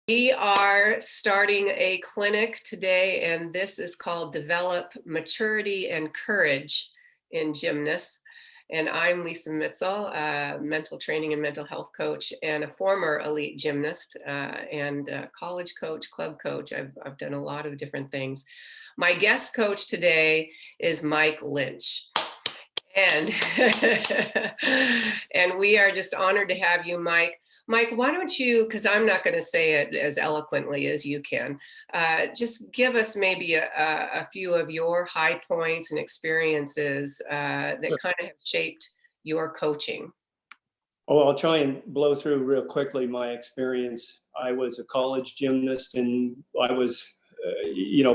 We are starting a clinic today, and this is called Develop Maturity and Courage in Gymnasts. And I'm Lisa Mitzel, a mental training and mental health coach and a former elite gymnast and college coach, club coach. I've done a lot of different things. My guest coach today is Mike Lynch. And, and we are just honored to have you, Mike. Mike, why don't you, because I'm not going to say it as eloquently as you can, just give us maybe a few of your high points and experiences that kind of have shaped your coaching. Oh, I'll try and blow through real quickly my experience. I was a college gymnast, and I was,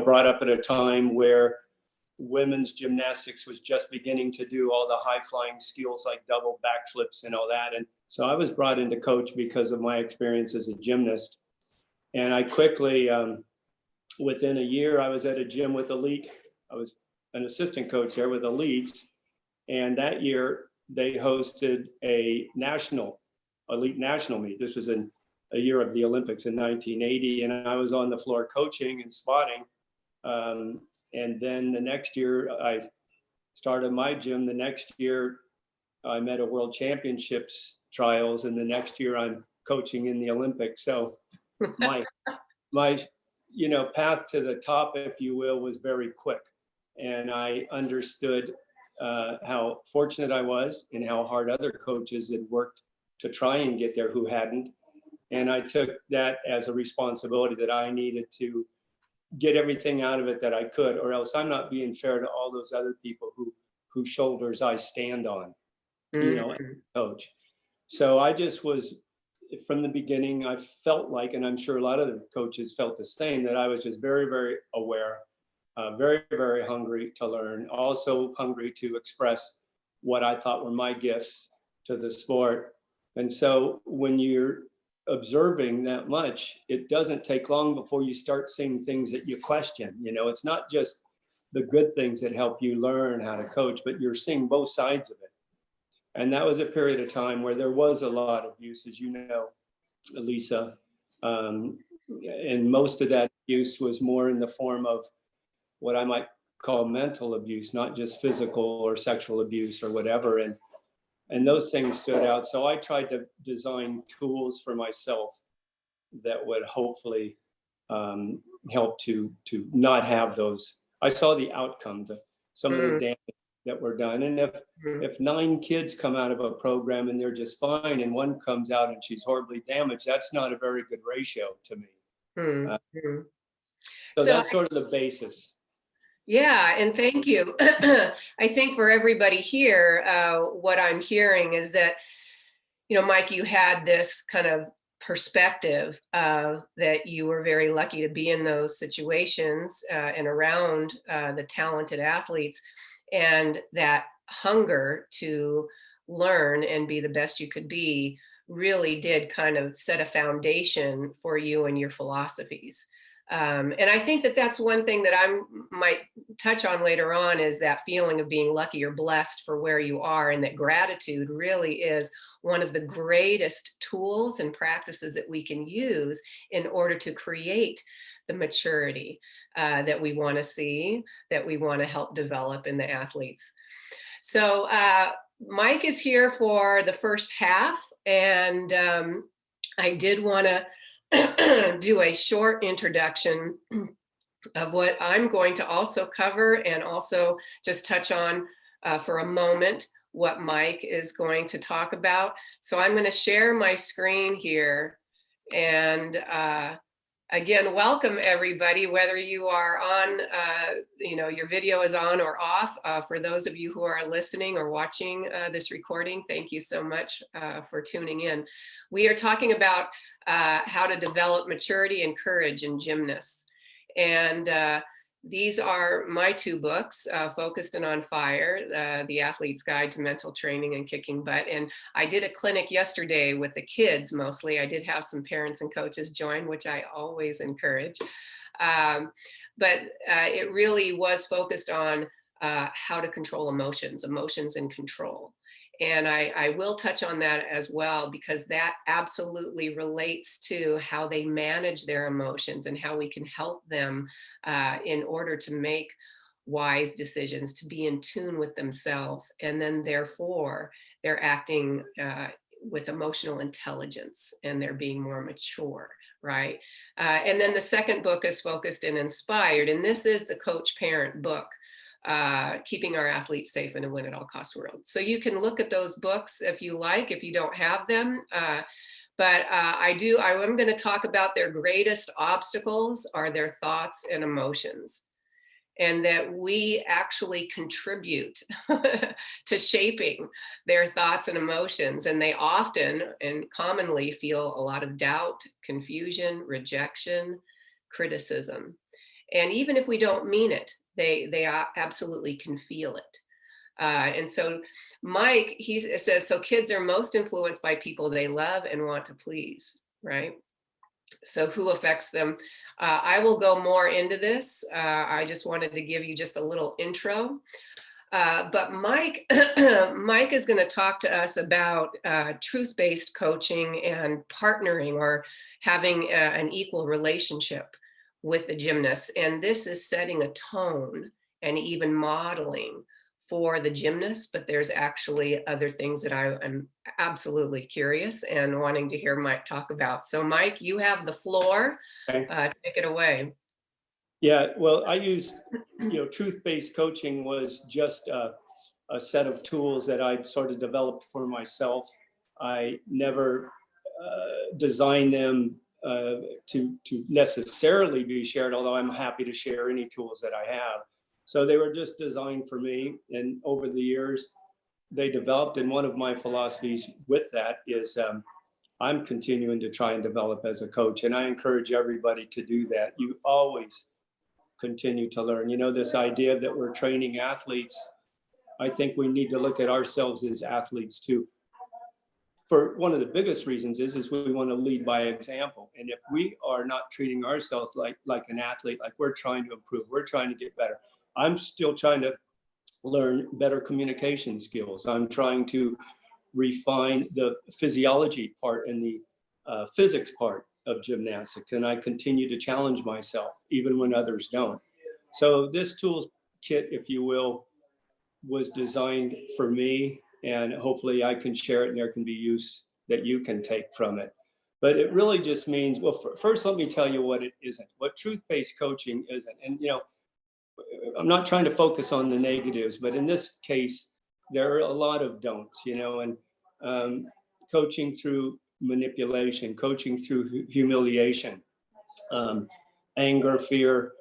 brought up at a time where women's gymnastics was just beginning to do all the high flying skills like double backflips and all that. And so I was brought in to coach because of my experience as a gymnast. And I quickly, within a year, I was at a gym with elite. I was an assistant coach there with elites. And that year they hosted a elite national meet. This was in a year of the Olympics in 1980. And I was on the floor coaching and spotting. And then the next year I started my gym. The next year I met a world championships trials, and the next year I'm coaching in the Olympics. So my path to the top, if you will, was very quick. And I understood how fortunate I was and how hard other coaches had worked to try and get there who hadn't. And I took that as a responsibility that I needed to get everything out of it that I could, or else I'm not being fair to all those other people whose shoulders I stand on, coach. So I just was, from the beginning, I felt like, and I'm sure a lot of the coaches felt the same, that I was just very, very aware, very, very hungry to learn, also hungry to express what I thought were my gifts to the sport. And so when you're observing that much, it doesn't take long before you start seeing things that you question. It's not just the good things that help you learn how to coach, but you're seeing both sides of it. And that was a period of time where there was a lot of abuse, as you know, Lisa. And most of that abuse was more in the form of what I might call mental abuse, not just physical or sexual abuse or whatever. And those things stood out. So I tried to design tools for myself that would hopefully help to not have those. I saw the outcome, some of the damage that were done. And if 9 kids come out of a program and they're just fine, and one comes out and she's horribly damaged, that's not a very good ratio to me. So that's sort of the basis. Yeah, and thank you. I think for everybody here, what I'm hearing is that, Mike, you had this kind of perspective that you were very lucky to be in those situations and around the talented athletes, and that hunger to learn and be the best you could be really did kind of set a foundation for you and your philosophies. And I think that that's one thing that I might touch on later on, is that feeling of being lucky or blessed for where you are, and that gratitude really is one of the greatest tools and practices that we can use in order to create the maturity that we want to see, that we want to help develop in the athletes. So Mike is here for the first half, and I did want to do a short introduction of what I'm going to also cover, and also just touch on for a moment what Mike is going to talk about. So I'm going to share my screen here, and again, welcome everybody, whether you are on, your video is on or off. For those of you who are listening or watching this recording, thank you so much for tuning in. We are talking about how to develop maturity and courage in gymnasts. And these are my 2 books, Focused and on Fire, The Athlete's Guide to Mental Training and Kicking Butt. And I did a clinic yesterday with the kids mostly. I did have some parents and coaches join, which I always encourage. But it really was focused on how to control emotions and control. And I will touch on that as well, because that absolutely relates to how they manage their emotions and how we can help them in order to make wise decisions, to be in tune with themselves. And then therefore, they're acting with emotional intelligence and they're being more mature, right? And then the second book is focused and inspired. And this is the coach parent book, keeping our athletes safe in a win at all costs world. So you can look at those books if you like, if you don't have them. I'm going to talk about their greatest obstacles are their thoughts and emotions, and that we actually contribute to shaping their thoughts and emotions. And they often and commonly feel a lot of doubt, confusion, rejection, criticism. And even if we don't mean it, they absolutely can feel it. And so Mike, he says, so kids are most influenced by people they love and want to please, right? So who affects them? I will go more into this. I just wanted to give you just a little intro. But Mike, Mike is going to talk to us about truth-based coaching and partnering or having an equal relationship with the gymnasts. And this is setting a tone and even modeling for the gymnasts, but there's actually other things that I am absolutely curious and wanting to hear Mike talk about. So Mike, you have the floor. Okay. Take it away. Yeah, well, I used, truth-based coaching was just a set of tools that I sort of developed for myself. I never designed them to necessarily be shared, although I'm happy to share any tools that I have. So they were just designed for me, and over the years they developed. And one of my philosophies with that is I'm continuing to try and develop as a coach, and I encourage everybody to do that. You always continue to learn. This idea that we're training athletes, I think we need to look at ourselves as athletes too. For one of the biggest reasons is we want to lead by example. And if we are not treating ourselves like an athlete, like we're trying to improve, we're trying to get better. I'm still trying to learn better communication skills. I'm trying to refine the physiology part and the physics part of gymnastics. And I continue to challenge myself, even when others don't. So this tool kit, if you will, was designed for me, and hopefully I can share it and there can be use that you can take from it. But it really just means, well, first, let me tell you what it isn't, what truth-based coaching isn't. And, I'm not trying to focus on the negatives, but in this case, there are a lot of don'ts, and coaching through manipulation, coaching through humiliation, anger, fear,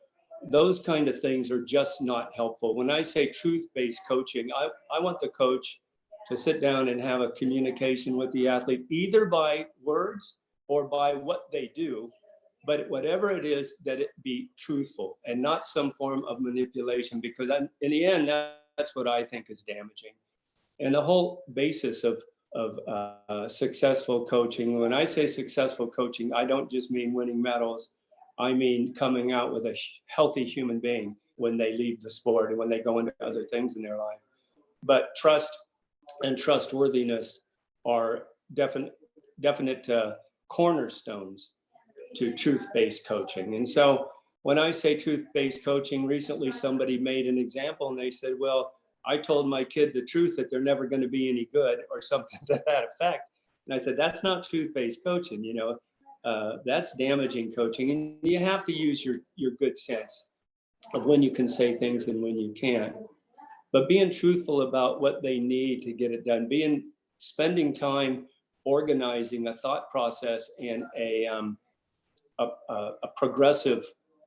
those kind of things are just not helpful. When I say truth-based coaching, I want the coach to sit down and have a communication with the athlete, either by words or by what they do, but whatever it is, that it be truthful and not some form of manipulation, because in the end, that's what I think is damaging. And the whole basis of successful coaching, when I say successful coaching, I don't just mean winning medals. I mean coming out with a healthy human being when they leave the sport and when they go into other things in their life. But trust and trustworthiness are definite cornerstones to truth-based coaching. And so when I say truth-based coaching, recently somebody made an example and they said, well, I told my kid the truth that they're never going to be any good, or something to that effect. And I said, that's not truth-based coaching, that's damaging coaching. And you have to use your good sense of when you can say things and when you can't. But being truthful about what they need to get it done, spending time organizing a thought process and a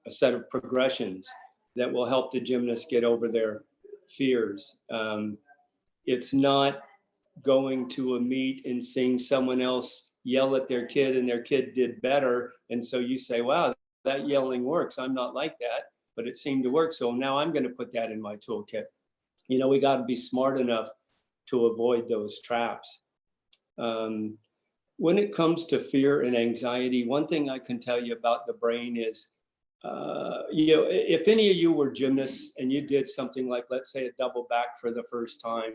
set of progressions that will help the gymnast get over their fears. It's not going to a meet and seeing someone else yell at their kid and their kid did better. And so you say, wow, that yelling works. I'm not like that, but it seemed to work. So now I'm going to put that in my toolkit. We got to be smart enough to avoid those traps. When it comes to fear and anxiety, one thing I can tell you about the brain is, if any of you were gymnasts and you did something like, let's say, a double back for the first time,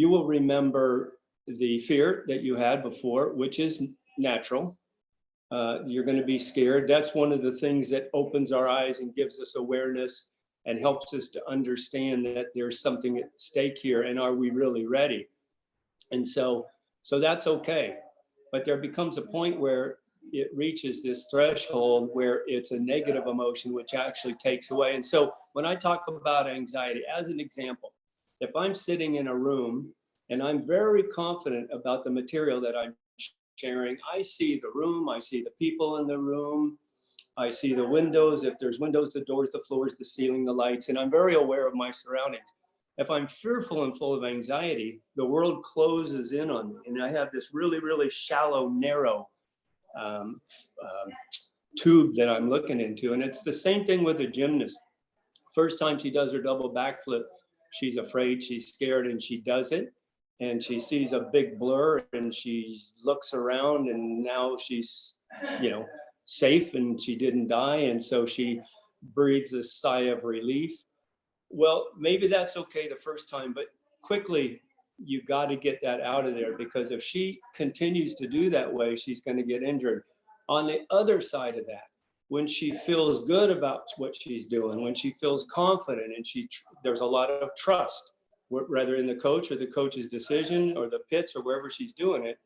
you will remember the fear that you had before, which is natural. You're going to be scared. That's one of the things that opens our eyes and gives us awareness and helps us to understand that there's something at stake here, and are we really ready? And so that's okay. But there becomes a point where it reaches this threshold where it's a negative emotion, which actually takes away. And so when I talk about anxiety, as an example, if I'm sitting in a room and I'm very confident about the material that I'm sharing, I see the room, I see the people in the room, I see the windows, if there's windows, the doors, the floors, the ceiling, the lights, and I'm very aware of my surroundings. If I'm fearful and full of anxiety, the world closes in on me, and I have this really, really shallow, narrow um, um, tube that I'm looking into. And it's the same thing with a gymnast. First time she does her double backflip, she's afraid, she's scared, and she does it. And she sees a big blur and she looks around, and now she's, you know, safe and she didn't die. And so she breathes a sigh of relief. Well, maybe that's okay the first time, but quickly you got to get that out of there, because if she continues to do that way, she's going to get injured. On the other side of that, when she feels good about what she's doing, when she feels confident and there's a lot of trust, whether in the coach or the coach's decision or the pits or wherever she's doing it,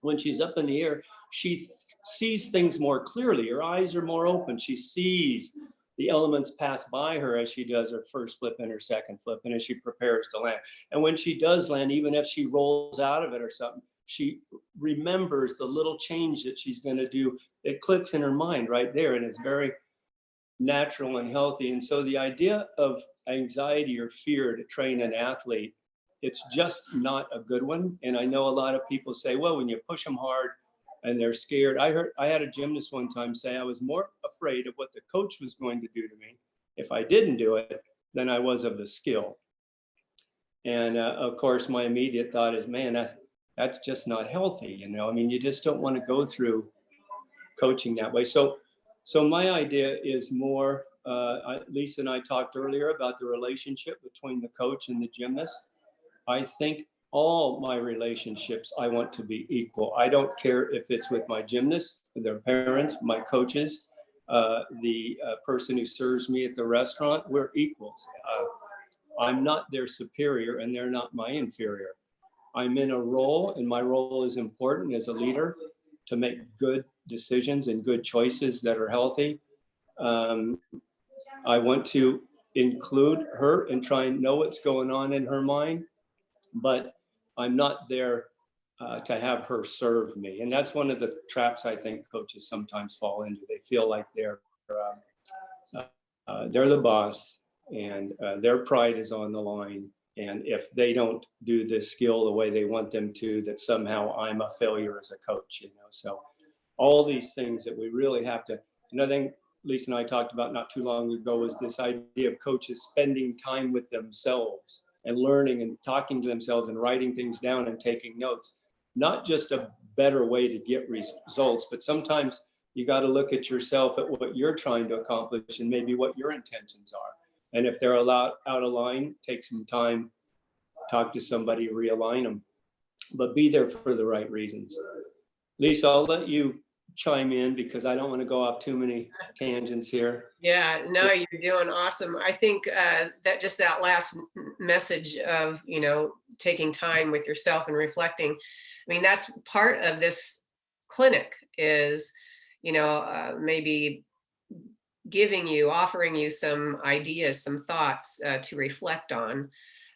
when she's up in the air, she sees things more clearly. Her eyes are more open. She sees the elements pass by her as she does her first flip and her second flip, and as she prepares to land. And when she does land, even if she rolls out of it or something, she remembers the little change that she's going to do. It clicks in her mind right there, and it's very natural and healthy. And so the idea of anxiety or fear to train an athlete, it's just not a good one. And I know a lot of people say, well, when you push them hard and they're scared. I had a gymnast one time say I was more afraid of what the coach was going to do to me if I didn't do it than I was of the skill. And of course, my immediate thought is, man, that's just not healthy. You know, I mean, you just don't want to go through coaching that way. So my idea is more, Lisa and I talked earlier about the relationship between the coach and the gymnast. I think all my relationships, I want to be equal. I don't care if it's with my gymnasts, their parents, my coaches, the person who serves me at the restaurant. We're equals. I'm not their superior and they're not my inferior. I'm in a role, and my role is important as a leader to make good decisions and good choices that are healthy. I want to include her and try and know what's going on in her mind, but I'm not there to have her serve me. And that's one of the traps I think coaches sometimes fall into. They feel like they're the boss, and their pride is on the line. And if they don't do this skill the way they want them to, that somehow I'm a failure as a coach, you know. So all these things that we really have to. Another thing Lisa and I talked about not too long ago was this idea of coaches spending time with themselves and learning and talking to themselves and writing things down and taking notes. Not just a better way to get results, but sometimes you got to look at yourself at what you're trying to accomplish and maybe what your intentions are. And if they're out of line, take some time, talk to somebody, realign them, but be there for the right reasons. Lisa, I'll let you chime in because I don't want to go off too many tangents here. Yeah, no, you're doing awesome. I think that just that last message of, you know, taking time with yourself and reflecting. I mean, that's part of this clinic is, you know, maybe offering you some ideas, some thoughts to reflect on.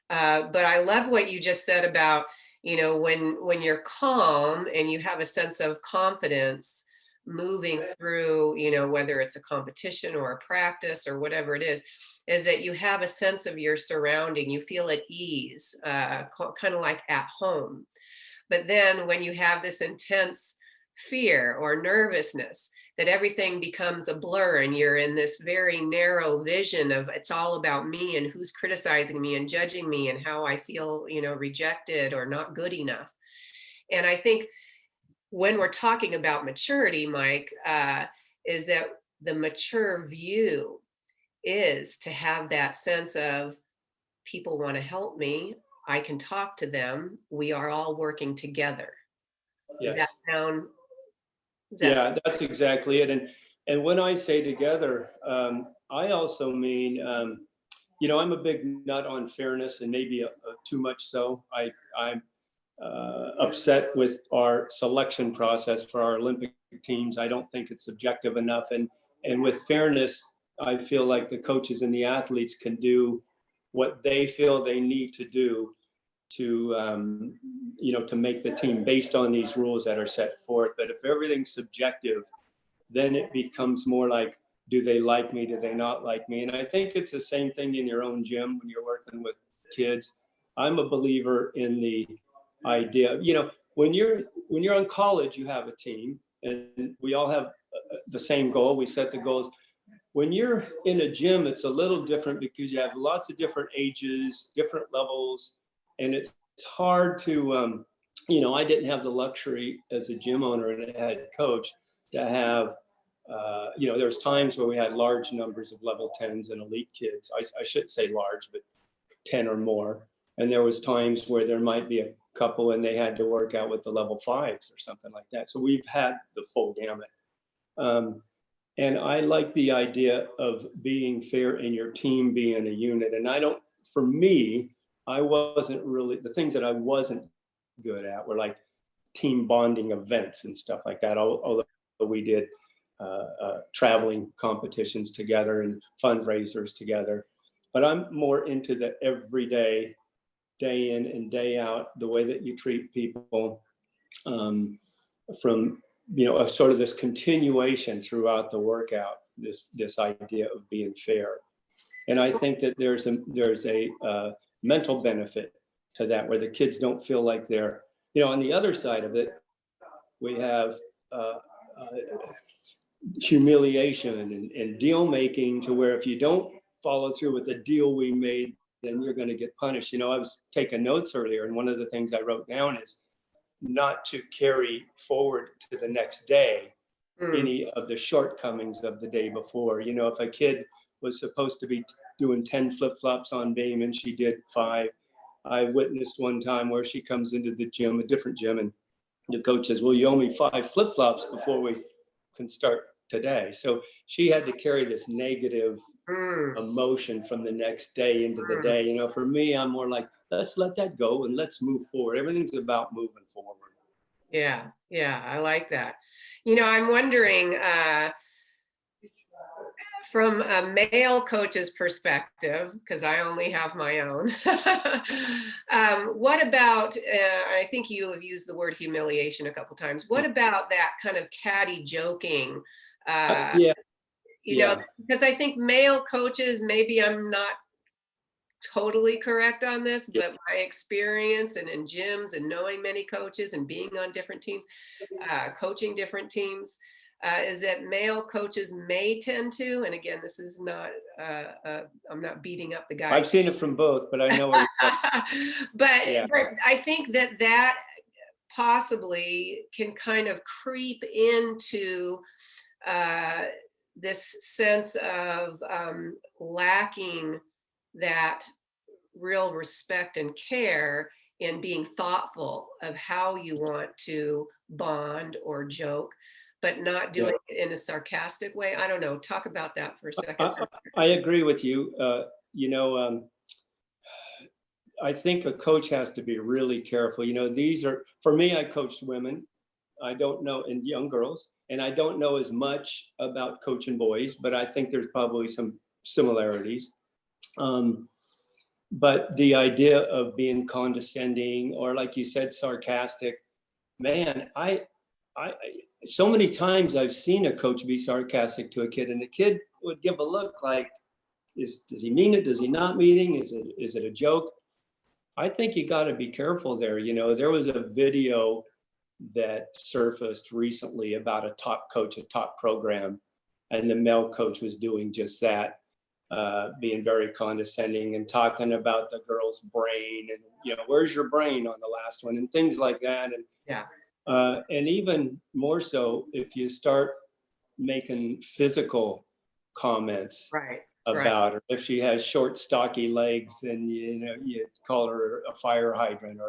But I love what you just said about, you know, when you're calm and you have a sense of confidence moving through, you know, whether it's a competition or a practice or whatever it is that you have a sense of your surrounding, you feel at ease, kind of like at home. But then when you have this intense fear or nervousness, that everything becomes a blur and you're in this very narrow vision of it's all about me and who's criticizing me and judging me and how I feel, you know, rejected or not good enough. And I think when we're talking about maturity, Mike, is that the mature view is to have that sense of people want to help me. I can talk to them. We are all working together. Does that Yes. sound, does that Yeah, that's exactly it. And when I say together, I also mean, I'm a big nut on fairness, and maybe too much so. I'm upset with our selection process for our Olympic teams. I don't think it's objective enough. And with fairness, I feel like the coaches and the athletes can do what they feel they need to do to to make the team based on these rules that are set forth. But if everything's subjective, then it becomes more like, do they like me? Do they not like me? And I think it's the same thing in your own gym when you're working with kids. I'm a believer in the idea, when you're in college, you have a team and we all have the same goal. We set the goals. When you're in a gym, it's a little different because you have lots of different ages, different levels, and it's hard to, I didn't have the luxury as a gym owner and a head coach to have, there's times where we had large numbers of level 10s and elite kids. I shouldn't say large, but 10 or more. And there was times where there might be a couple and they had to work out with the level 5s or something like that. So we've had the full gamut. And I like the idea of being fair and your team being a unit. And for me, I wasn't really, the things that I wasn't good at were like team bonding events and stuff like that. Although we did traveling competitions together and fundraisers together. But I'm more into the everyday, day in and day out, the way that you treat people, from a sort of this continuation throughout the workout, this idea of being fair. And I think that there's a mental benefit to that, where the kids don't feel like they're, on the other side of it, we have humiliation and deal making, to where if you don't follow through with the deal we made, then you're going to get punished. I was taking notes earlier, and one of the things I wrote down is not to carry forward to the next day any of the shortcomings of the day before. If a kid was supposed to be doing 10 flip-flops on beam and she did 5, I witnessed one time where she comes into the gym, a different gym, and the coach says, well, you owe me 5 flip-flops before we can start today. So she had to carry this negative emotion from the next day into the day. For me, I'm more like, let's let that go and let's move forward. Everything's about moving forward. Yeah, I like that. I'm wondering, from a male coach's perspective, because I only have my own, what about, I think you have used the word humiliation a couple times. What about that kind of catty joking? Yeah. Because I think male coaches, maybe I'm not totally correct on this, but my experience and in gyms and knowing many coaches and being on different teams, coaching different teams, is that male coaches may tend to, and again, this is not, I'm not beating up the guy. I've seen it from both, but I know where but I think that possibly can kind of creep into this sense of lacking that real respect and care in being thoughtful of how you want to bond or joke, but not doing it in a sarcastic way. I don't know. Talk about that for a second. I agree with you. I think a coach has to be really careful. These are, for me, I coached women. I don't know, and young girls, and I don't know as much about coaching boys, but I think there's probably some similarities. But the idea of being condescending, or like you said, sarcastic, man, I so many times I've seen a coach be sarcastic to a kid, and the kid would give a look like, does he mean it? Does he not mean it? Is it a joke? I think you got to be careful there. There was a video that surfaced recently about a top coach, a top program, and the male coach was doing just that, being very condescending and talking about the girl's brain and, where's your brain on the last one and things like that. And even more so if you start making physical comments. Right. Right. about her. If she has short, stocky legs, then you call her a fire hydrant,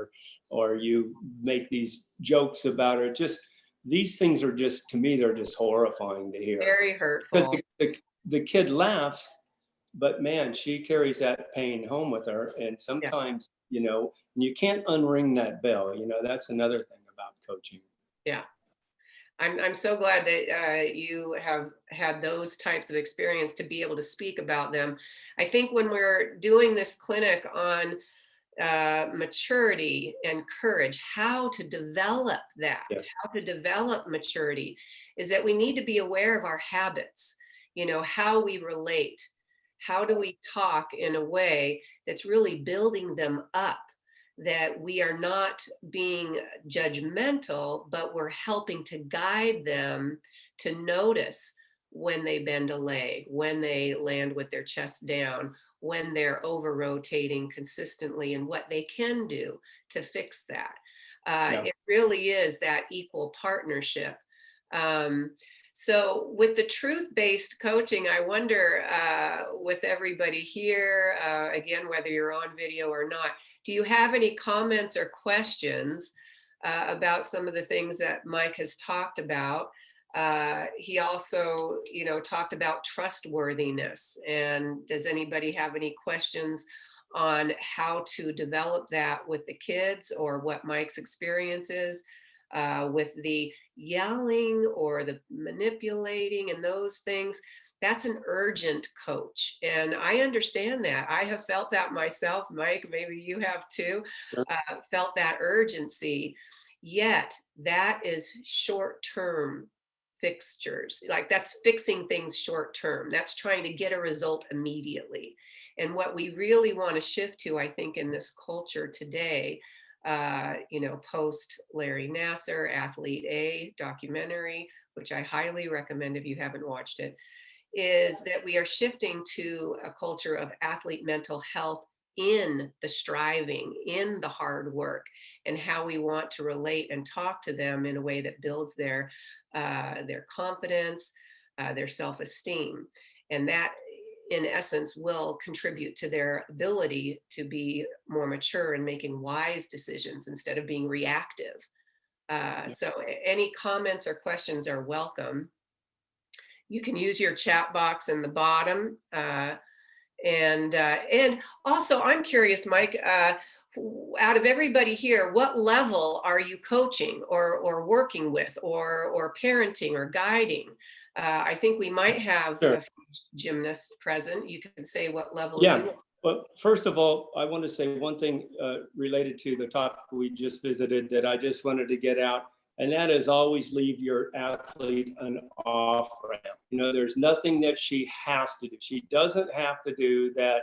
or you make these jokes about her. Just these things are just, to me, they're just horrifying to hear. Very Because hurtful. the kid laughs, but man, she carries that pain home with her. And Yeah. sometimes, you can't unring that bell. That's another thing about coaching. Yeah. I'm so glad that you have had those types of experience to be able to speak about them. I think when we're doing this clinic on maturity and courage, how to develop that, Yes. how to develop maturity, is that we need to be aware of our habits, how we relate, how do we talk in a way that's really building them up, that we are not being judgmental, but we're helping to guide them to notice when they bend a leg, when they land with their chest down, when they're over rotating consistently, and what they can do to fix that. Yeah. It really is that equal partnership. Um, so with the truth-based coaching, I wonder, with everybody here, again, whether you're on video or not, do you have any comments or questions about some of the things that Mike has talked about? He also, talked about trustworthiness. And does anybody have any questions on how to develop that with the kids, or what Mike's experience is with the yelling or the manipulating and those things? That's an urgent coach. And I understand that. I have felt that myself. Mike, maybe you have too, felt that urgency. Yet that is short-term fixtures. Like, that's fixing things short term. That's trying to get a result immediately. And what we really want to shift to, I think, in this culture today, post Larry Nasser, Athlete A documentary, which I highly recommend if you haven't watched it, is that we are shifting to a culture of athlete mental health in the striving, in the hard work, and how we want to relate and talk to them in a way that builds their confidence, their self-esteem. And that, in essence, will contribute to their ability to be more mature and making wise decisions instead of being reactive. So any comments or questions are welcome. You can use your chat box in the bottom. And also, I'm curious, Mike, out of everybody here, what level are you coaching or working with or parenting or guiding? I think we might have Sure. a few gymnasts present. You can say what level Yeah. you. Well, first of all, I want to say one thing related to the topic we just visited that I just wanted to get out, and that is always leave your athlete an off ramp. There's nothing that she has to do. She doesn't have to do that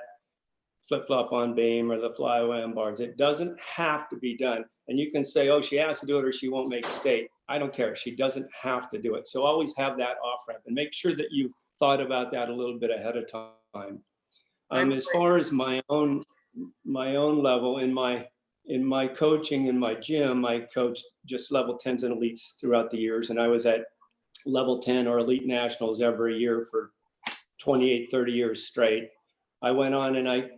flip-flop on beam or the flyaway on bars. It doesn't have to be done. And you can say, oh, she has to do it or she won't make state. I don't care. She doesn't have to do it. So always have that off ramp, and make sure that you've thought about that a little bit ahead of time. As far as my own level in my coaching in my gym, I coached just level 10s and elites throughout the years. And I was at level 10 or elite nationals every year for 28, 30 years straight. I went on and I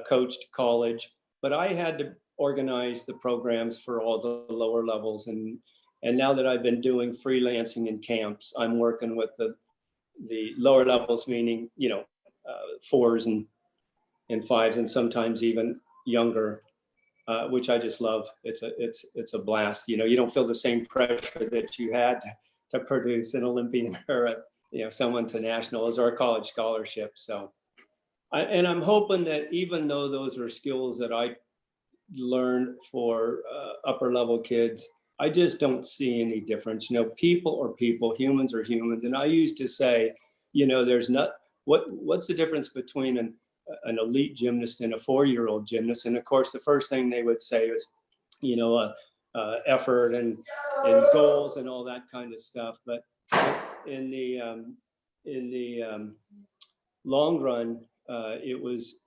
coached college, but I had to organize the programs for all the lower levels. And now that I've been doing freelancing in camps, I'm working with the lower levels, meaning, fours and fives, and sometimes even younger, which I just love. It's a blast. You don't feel the same pressure that you had to produce an Olympian or someone to nationals or a college scholarship. So, I'm hoping that even though those are skills that I learned for upper level kids, I just don't see any difference. People are people, humans are humans. And I used to say, there's not, what's the difference between an elite gymnast and a 4-year-old gymnast? And of course, the first thing they would say is, effort and goals and all that kind of stuff. But in the long run, it was,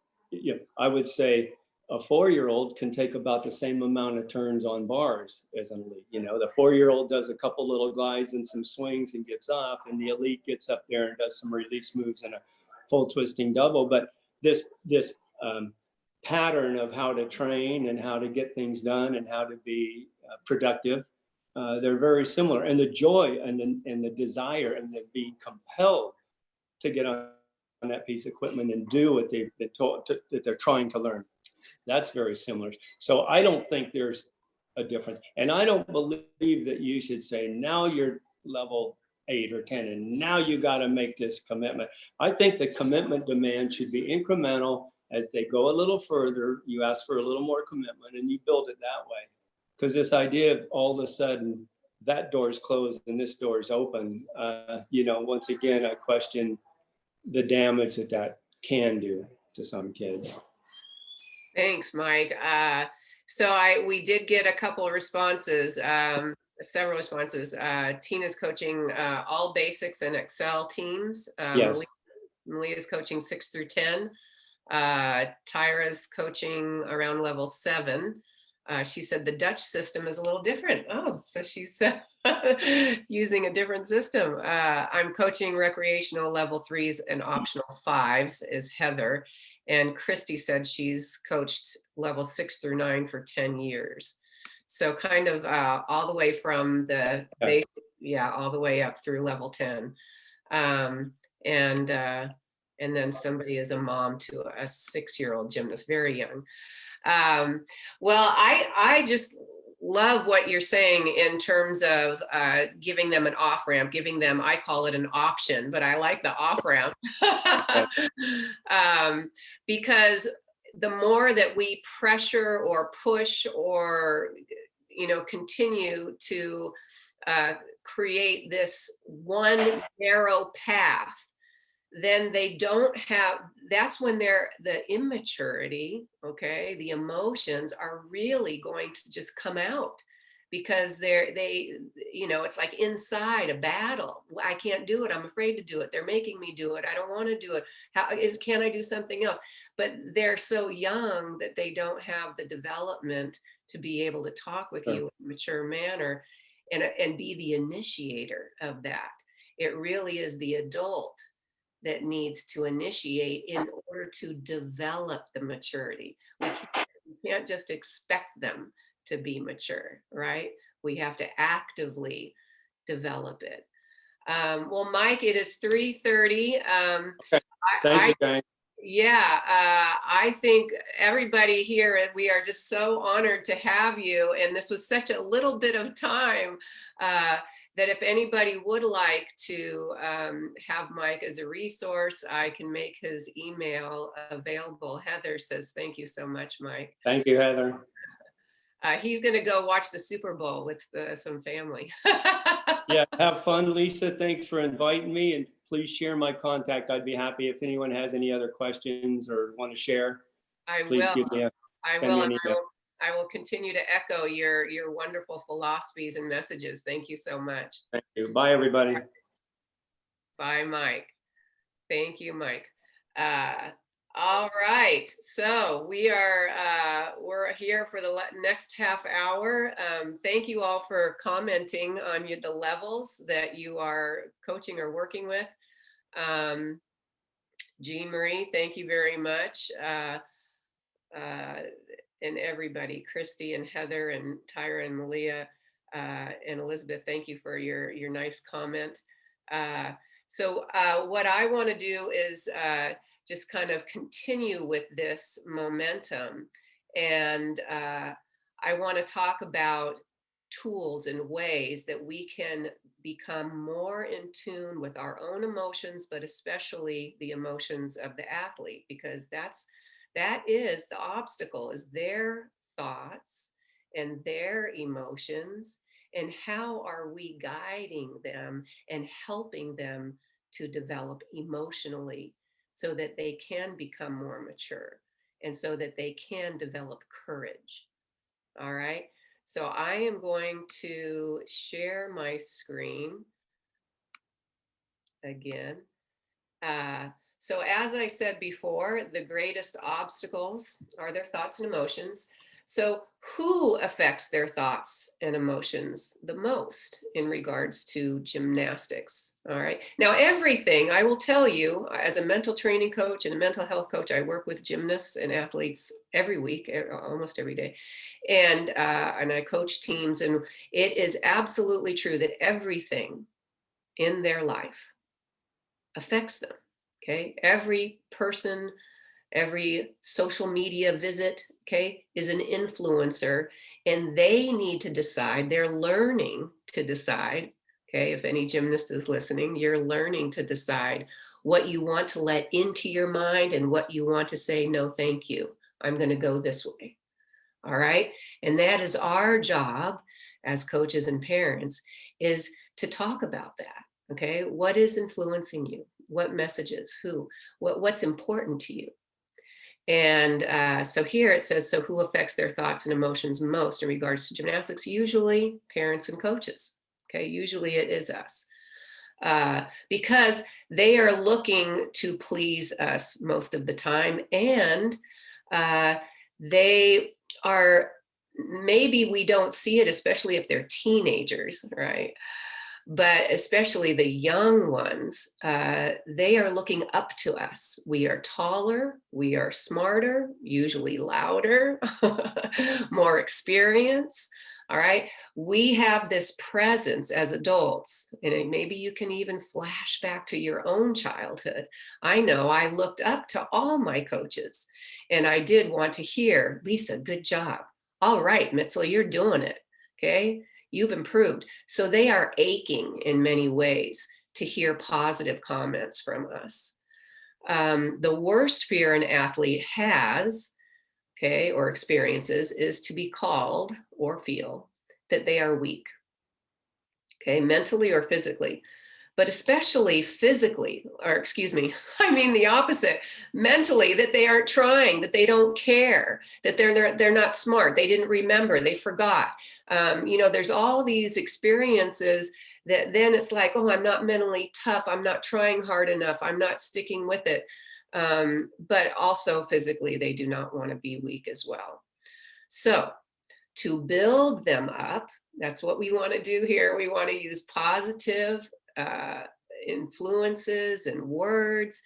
I would say a 4-year-old can take about the same amount of turns on bars as an elite. The 4-year-old does a couple little glides and some swings and gets off, and the elite gets up there and does some release moves and full twisting double, but this pattern of how to train and how to get things done and how to be productive, they're very similar. And the joy and the desire and the being compelled to get on that piece of equipment and do what they've been told that they're trying to learn, that's very similar. So I don't think there's a difference. And I don't believe that you should say, now you're level 8 or 10, and now you got to make this commitment. I think the commitment demand should be incremental. As they go a little further, you ask for a little more commitment and you build it that way. Because this idea of all of a sudden that door is closed and this door is open, once again, I question the damage that can do to some kids. Thanks, Mike. We did get a couple of responses, several responses. Tina's coaching all basics and Excel teams. Yes. Malia's coaching 6 through 10. Tyra's coaching around level 7. She said the Dutch system is a little different. Oh, so she's using a different system. I'm coaching recreational level 3s and optional 5s is Heather. And Christy said she's coached level 6 through 9 for 10 years. So kind of all the way from the basic, all the way up through level 10. And then somebody is a mom to a 6-year-old gymnast, very young. Well, I just love what you're saying in terms of giving them an off ramp, giving them, I call it an option, but I like the off ramp. Because the more that we pressure or push or, continue to create this one narrow path, then they don't have, that's when the immaturity, okay, the emotions are really going to just come out, because it's like inside a battle. I can't do it. I'm afraid to do it. They're making me do it. I don't want to do it. Can I do something else? But they're so young that they don't have the development to be able to talk with you in a mature manner and be the initiator of that. It really is the adult that needs to initiate in order to develop the maturity. We can't just expect them to be mature, right? We have to actively develop it. Well, Mike, it is 3:30. Thank you, guys. I think everybody here, we are just so honored to have you. And this was such a little bit of time that if anybody would like to have Mike as a resource, I can make his email available. Heather says, thank you so much, Mike. Thank you, Heather. He's going to go watch the Super Bowl with some family. Yeah, have fun, Lisa. Thanks for inviting me. And please share my contact. I'd be happy if anyone has any other questions or want to share. Please give me an email. I will continue to echo your wonderful philosophies and messages. Thank you so much. Thank you. Bye, everybody. Bye, Mike. Thank you, Mike. All right. So we're here for the next half hour. Thank you all for commenting on the levels that you are coaching or working with. Jean Marie, thank you very much. And everybody, Christy and Heather and Tyra and Malia and Elizabeth, thank you for your nice comment. So what I want to do is just kind of continue with this momentum. And I want to talk about tools and ways that we can become more in tune with our own emotions, but especially the emotions of the athlete, because that is the obstacle, is their thoughts and their emotions, and how are we guiding them and helping them to develop emotionally so that they can become more mature and so that they can develop courage. All right. So I am going to share my screen again. So as I said before, the greatest obstacles are their thoughts and emotions. So who affects their thoughts and emotions the most in regards to gymnastics? All right. Now, everything I will tell you as a mental training coach and a mental health coach, I work with gymnasts and athletes every week, almost every day. And I coach teams. And it is absolutely true that everything in their life affects them. Okay. Every person, every social media visit, okay, is an influencer, and they need to decide, they're learning to decide, okay, if any gymnast is listening, you're learning to decide what you want to let into your mind and what you want to say, no, thank you, I'm going to go this way. All right. And that is our job as coaches and parents, is to talk about that. Okay. What is influencing you? What messages? Who? What's important to you? And so here it says, so who affects their thoughts and emotions most in regards to gymnastics? Usually parents and coaches. Okay, usually it is us. Because they are looking to please us most of the time. And they are, maybe we don't see it, especially if they're teenagers, right? But especially the young ones, they are looking up to us. We are taller, we are smarter, usually louder, more experience. All right. We have this presence as adults, and maybe you can even flash back to your own childhood. I know I looked up to all my coaches, and I did want to hear, Lisa, good job. All right, Mitzel, you're doing it. Okay. You've improved. So they are aching in many ways to hear positive comments from us. The worst fear an athlete has, okay, or experiences, is to be called or feel that they are weak, okay, mentally or physically, but especially physically, or excuse me, I mean the opposite, mentally, that they aren't trying, that they don't care, that they're not smart, they didn't remember, they forgot. There's all these experiences that then it's like, oh, I'm not mentally tough, I'm not trying hard enough, I'm not sticking with it. But also physically, they do not want to be weak as well. So to build them up, that's what we want to do here. We want to use positive uh, influences and words,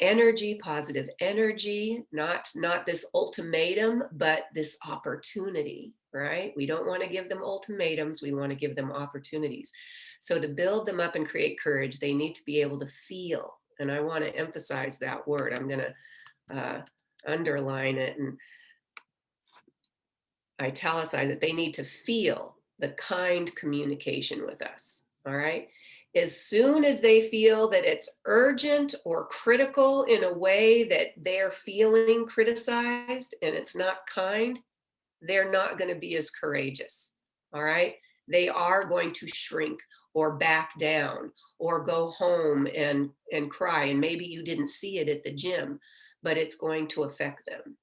energy, positive energy, not this ultimatum, but this opportunity, right? We don't want to give them ultimatums. We want to give them opportunities. So to build them up and create courage, they need to be able to feel. And I want to emphasize that word. I'm going to underline it and italicize it. They need to feel the kind communication with us. All right. As soon as they feel that it's urgent or critical in a way that they're feeling criticized and it's not kind, they're not going to be as courageous. All right. They are going to shrink or back down or go home and cry. And maybe you didn't see it at the gym, but it's going to affect them.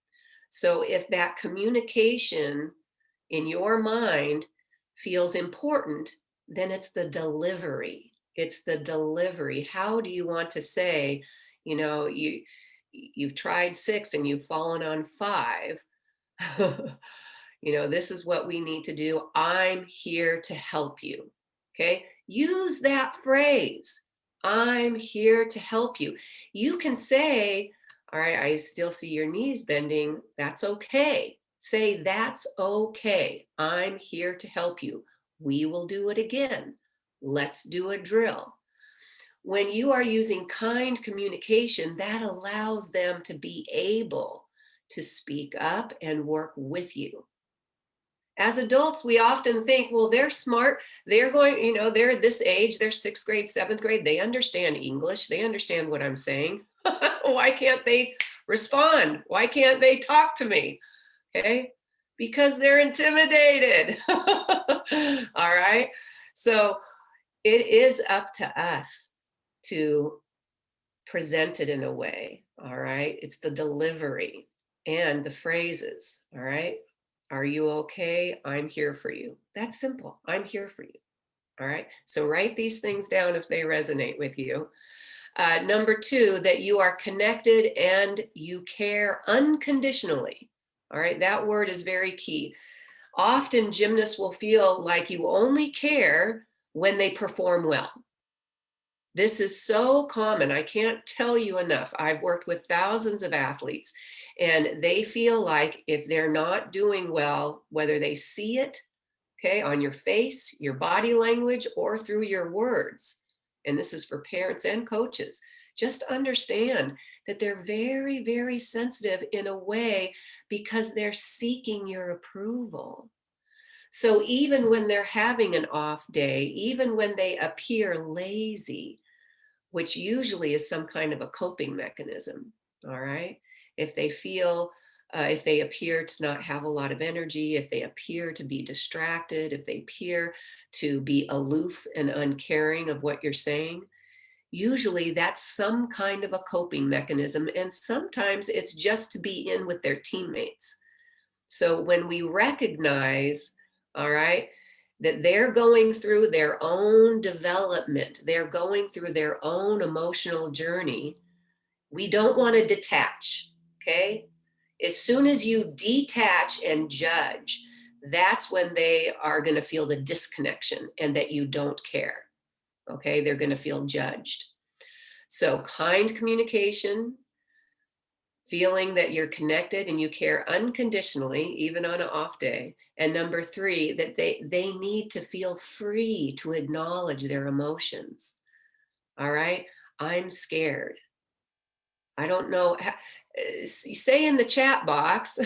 So if that communication in your mind feels important, then it's the delivery. It's the delivery. How do you want to say, you've tried 6 and you've fallen on 5. This is what we need to do. I'm here to help you. Okay. Use that phrase. I'm here to help you. You can say, all right, I still see your knees bending. That's okay. Say, that's okay. I'm here to help you. We will do it again. Let's do a drill. When you are using kind communication, that allows them to be able to speak up and work with you. As adults, we often think, well, they're smart. They're going, they're this age, they're 6th grade, 7th grade. They understand English. They understand what I'm saying. Why can't they respond? Why can't they talk to me? Okay. Because they're intimidated. All right. So it is up to us to present it in a way. All right. It's the delivery and the phrases. All right. Are you okay? I'm here for you. That's simple. I'm here for you. All right. So write these things down if they resonate with you. Number 2, that you are connected and you care unconditionally. All right, that word is very key. Often gymnasts will feel like you only care when they perform well. This is so common. I can't tell you enough. I've worked with thousands of athletes, and they feel like if they're not doing well, whether they see it, okay, on your face, your body language, or through your words, and this is for parents and coaches, just understand that they're very, very sensitive in a way because they're seeking your approval. So even when they're having an off day, even when they appear lazy, which usually is some kind of a coping mechanism, all right? If they feel, if they appear to not have a lot of energy, if they appear to be distracted, if they appear to be aloof and uncaring of what you're saying, usually that's some kind of a coping mechanism. And sometimes it's just to be in with their teammates. So when we recognize, all right, that they're going through their own development, they're going through their own emotional journey, we don't want to detach, okay? As soon as you detach and judge, that's when they are going to feel the disconnection and that you don't care, okay? They're going to feel judged. So kind communication, feeling that you're connected and you care unconditionally, even on an off day. And number three, that they need to feel free to acknowledge their emotions. All right. I'm scared. I don't know. Say in the chat box,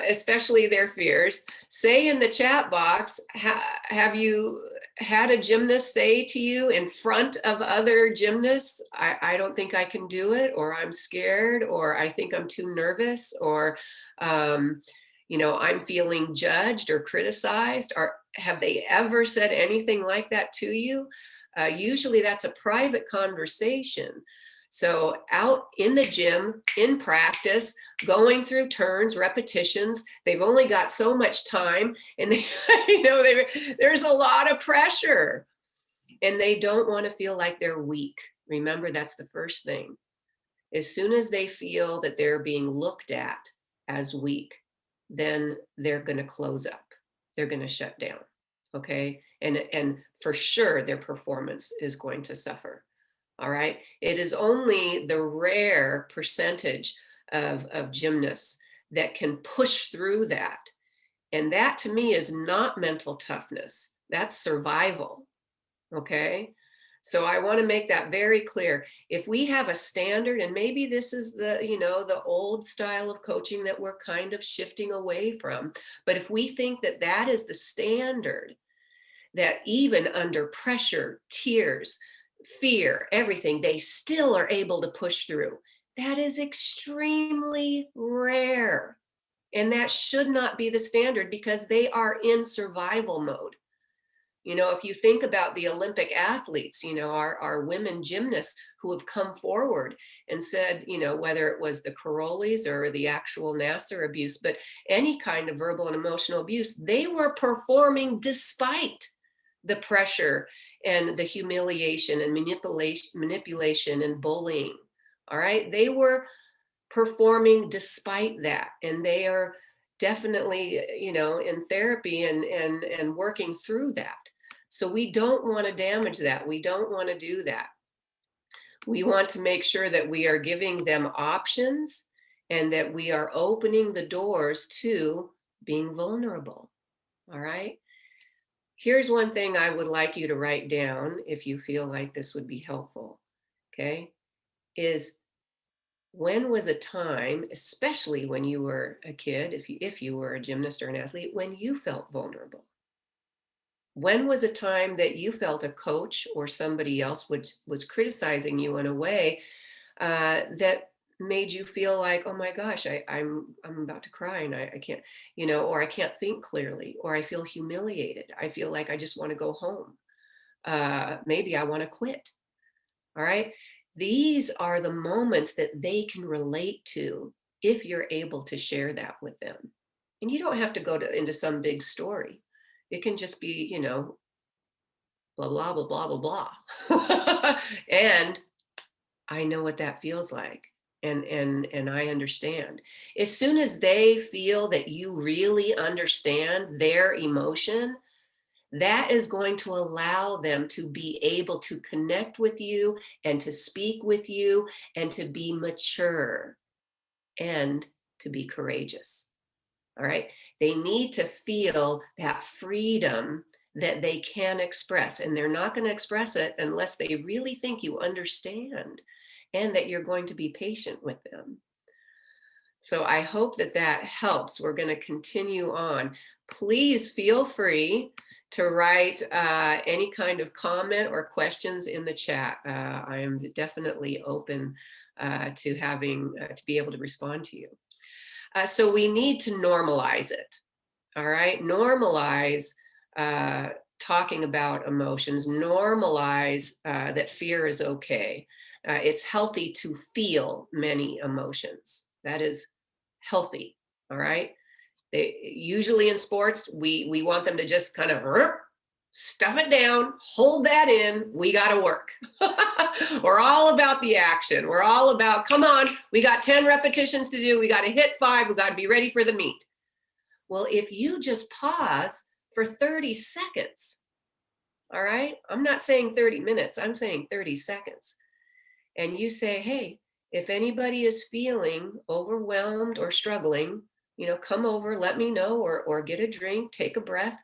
especially their fears, say in the chat box, have you had a gymnast say to you in front of other gymnasts, I don't think I can do it, or I'm scared, or I think I'm too nervous, or, I'm feeling judged or criticized? Or have they ever said anything like that to you? Usually that's a private conversation. So out in the gym, in practice, going through turns, repetitions, they've only got so much time, and there's a lot of pressure, and they don't want to feel like they're weak. Remember, that's the first thing. As soon as they feel that they're being looked at as weak, then they're going to close up. They're going to shut down. Okay. And for sure, their performance is going to suffer. All right. It is only the rare percentage of gymnasts that can push through that. And that to me is not mental toughness. That's survival. Okay. So I want to make that very clear. If we have a standard, and maybe this is the old style of coaching that we're kind of shifting away from, but if we think that that is the standard, that even under pressure, tears, fear, everything, they still are able to push through. That is extremely rare. And that should not be the standard because they are in survival mode. If you think about the Olympic athletes, our women gymnasts who have come forward and said, whether it was the Carollis or the actual Nassar abuse, but any kind of verbal and emotional abuse, they were performing despite the pressure and the humiliation and manipulation and bullying. All right. They were performing despite that. And they are definitely, in therapy and working through that. So we don't want to damage that. We don't want to do that. We want to make sure that we are giving them options and that we are opening the doors to being vulnerable. All right. Here's one thing I would like you to write down if you feel like this would be helpful, okay, is when was a time, especially when you were a kid, if you were a gymnast or an athlete, when you felt vulnerable? When was a time that you felt a coach or somebody else was criticizing you in a way that made you feel like, oh my gosh, I'm about to cry and I can't, or I can't think clearly, or I feel humiliated. I feel like I just want to go home. Maybe I want to quit. All right. These are the moments that they can relate to if you're able to share that with them. And you don't have to go into some big story. It can just be, blah, blah, blah, blah, blah, blah. And I know what that feels like. and I understand. As soon as they feel that you really understand their emotion, that is going to allow them to be able to connect with you and to speak with you and to be mature and to be courageous. All right. They need to feel that freedom that they can express, and they're not going to express it unless they really think you understand and that you're going to be patient with them. So I hope that that helps. We're going to continue on. Please feel free to write any kind of comment or questions in the chat. I am definitely open to having to be able to respond to you. So we need to normalize it. All right, normalize talking about emotions. Normalize that fear is okay. It's healthy to feel many emotions. That is healthy. All right. They usually in sports, we want them to just kind of stuff it down, hold that in. We got to work. We're all about the action. We're all about, come on, we got 10 repetitions to do. We got to hit 5. We got to be ready for the meet. Well, if you just pause for 30 seconds, all right, I'm not saying 30 minutes, I'm saying 30 seconds. And you say, hey, if anybody is feeling overwhelmed or struggling, come over, let me know, or get a drink, take a breath.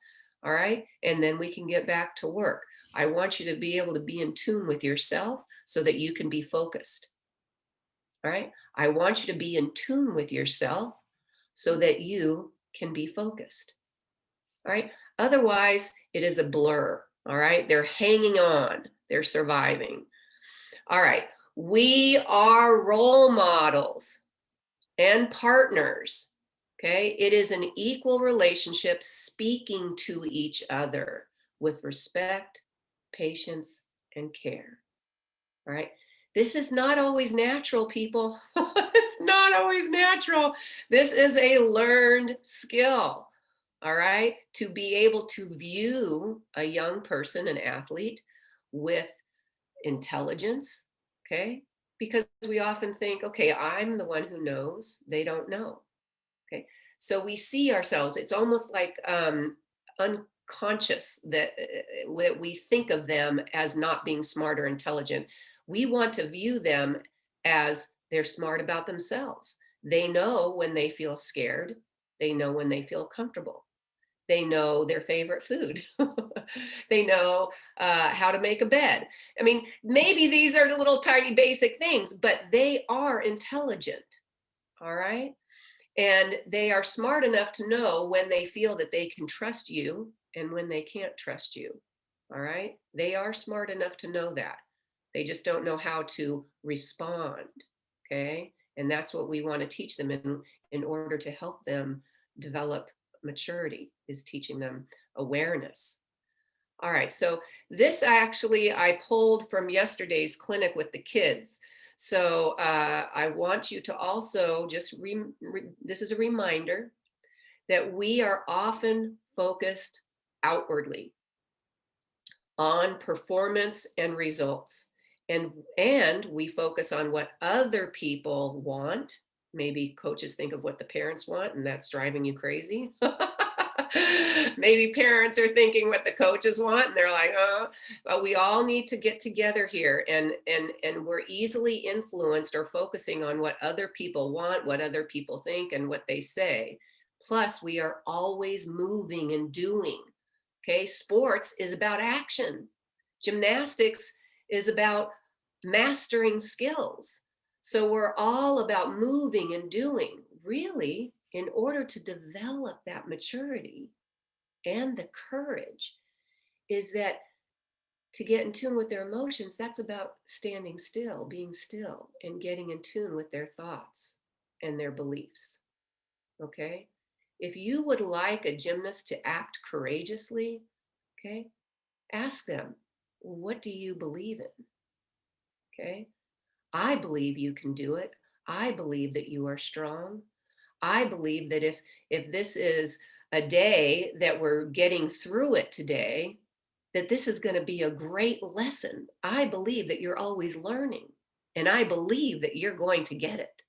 All right. And then we can get back to work. I want you to be able to be in tune with yourself so that you can be focused. All right. I want you to be in tune with yourself so that you can be focused. All right. Otherwise, it is a blur. All right. They're hanging on, they're surviving. All right. We are role models and partners. Okay. It is an equal relationship, speaking to each other with respect, patience, and care. All right. This is not always natural, people. It's not always natural. This is a learned skill. All right. To be able to view a young person, an athlete, with intelligence. Okay. Because we often think, okay, I'm the one who knows. They don't know. Okay. So we see ourselves, it's almost like unconscious that we think of them as not being smart or intelligent. We want to view them as they're smart about themselves. They know when they feel scared. They know when they feel comfortable. They know their favorite food. They know how to make a bed. I mean, maybe these are the little tiny basic things, but they are intelligent. All right. And they are smart enough to know when they feel that they can trust you and when they can't trust you. All right. They are smart enough to know that. They just don't know how to respond. Okay. And that's what we want to teach them in order to help them develop maturity, is teaching them awareness. All right, so this actually I pulled from yesterday's clinic with the kids. So I want you to also just, this is a reminder that we are often focused outwardly on performance and results. And we focus on what other people want. Maybe coaches think of what the parents want, and that's driving you crazy. Maybe parents are thinking what the coaches want, and they're like, oh, but we all need to get together here. And we're easily influenced or focusing on what other people want, what other people think, and what they say. Plus, we are always moving and doing. Okay, sports is about action. Gymnastics is about mastering skills. So we're all about moving and doing, really, in order to develop that maturity and the courage, is that to get in tune with their emotions, that's about standing still, being still, and getting in tune with their thoughts and their beliefs. Okay? If you would like a gymnast to act courageously, okay, ask them, what do you believe in? Okay? I believe you can do it. I believe that you are strong. I believe that if this is a day that we're getting through it today, that this is going to be a great lesson. I believe that you're always learning. and I believe that you're going to get it.